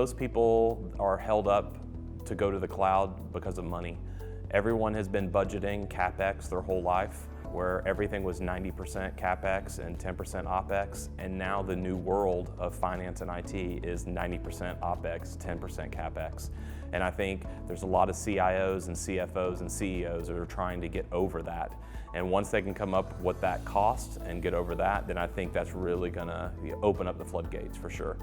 most people are held up to go to the cloud because of money. Everyone has been budgeting CapEx their whole life, where everything was 90% CapEx and 10% OpEx, and now the new world of finance and IT is 90% OpEx, 10% CapEx. And I think there's a lot of CIOs and CFOs and CEOs that are trying to get over that. And once they can come up with that cost and get over that, then I think that's really gonna open up the floodgates for sure.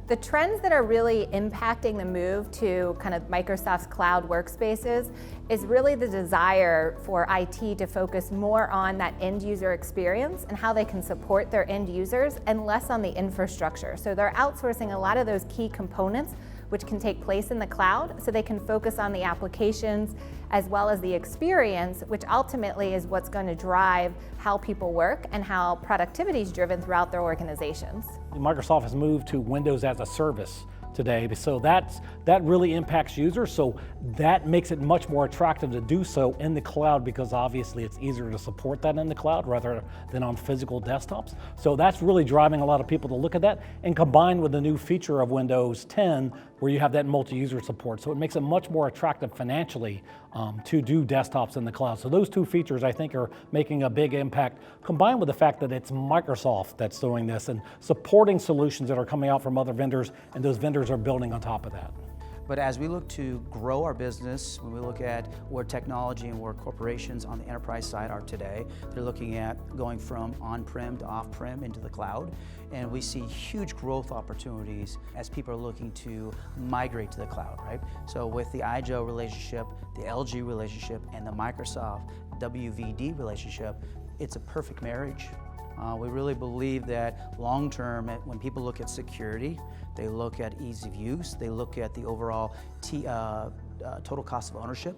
The trends that are really impacting the move to kind of Microsoft's cloud workspaces is really the desire for IT to focus more on that end user experience and how they can support their end users and less on the infrastructure. So they're outsourcing a lot of those key components which can take place in the cloud so they can focus on the applications as well as the experience, which ultimately is what's going to drive how people work and how productivity is driven throughout their organizations. Microsoft has moved to Windows as a service today, so that really impacts users, so that makes it much more attractive to do so in the cloud because obviously it's easier to support that in the cloud rather than on physical desktops. So that's really driving a lot of people to look at that, and combined with the new feature of Windows 10 where you have that multi-user support, so it makes it much more attractive financially to do desktops in the cloud. So those two features I think are making a big impact, combined with the fact that it's Microsoft that's doing this and supporting solutions that are coming out from other vendors, and those vendors are building on top of that. But as we look to grow our business, when we look at where technology and where corporations on the enterprise side are today, they're looking at going from on-prem to off-prem into the cloud. And we see huge growth opportunities as people are looking to migrate to the cloud, right? So with the IGEL relationship, the LG relationship, and the Microsoft WVD relationship, it's a perfect marriage. We really believe that long-term, when people look at security, they look at ease of use, they look at the overall total cost of ownership.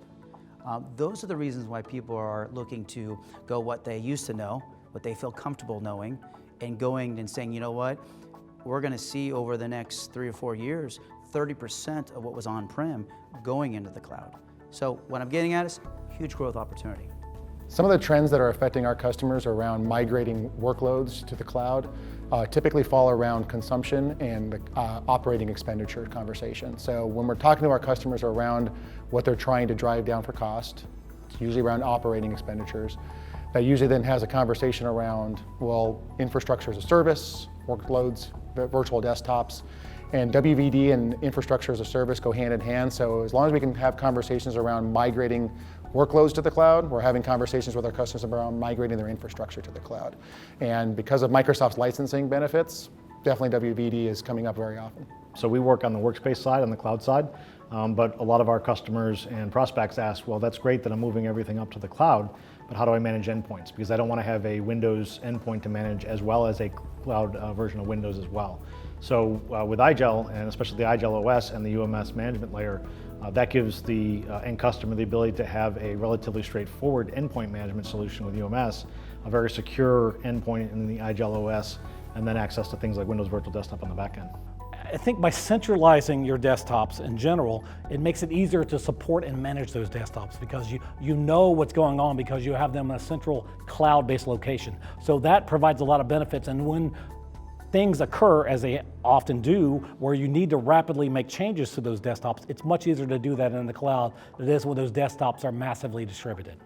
Those are the reasons why people are looking to go what they used to know, what they feel comfortable knowing, and going and saying, you know what, we're going to see over the next 3 or 4 years, 30% of what was on-prem going into the cloud. So what I'm getting at is huge growth opportunity. Some of the trends that are affecting our customers around migrating workloads to the cloud typically fall around consumption and operating expenditure conversation. So when we're talking to our customers around what they're trying to drive down for cost, it's usually around operating expenditures. That usually then has a conversation around, well, infrastructure as a service, workloads, virtual desktops, and WVD and infrastructure as a service go hand in hand. So as long as we can have conversations around migrating workloads to the cloud, we're having conversations with our customers around migrating their infrastructure to the cloud. And because of Microsoft's licensing benefits, definitely WVD is coming up very often. So we work on the workspace side, on the cloud side, but a lot of our customers and prospects ask, well, that's great that I'm moving everything up to the cloud, but how do I manage endpoints? Because I don't want to have a Windows endpoint to manage as well as a cloud version of Windows as well. So with IGEL, and especially the IGEL OS and the UMS management layer, that gives the end customer the ability to have a relatively straightforward endpoint management solution with UMS, a very secure endpoint in the IGEL OS, and then access to things like Windows Virtual Desktop on the back end. I think by centralizing your desktops in general, it makes it easier to support and manage those desktops because you know what's going on because you have them in a central cloud-based location. So that provides a lot of benefits, and when things occur, as they often do, where you need to rapidly make changes to those desktops, it's much easier to do that in the cloud than it is when those desktops are massively distributed.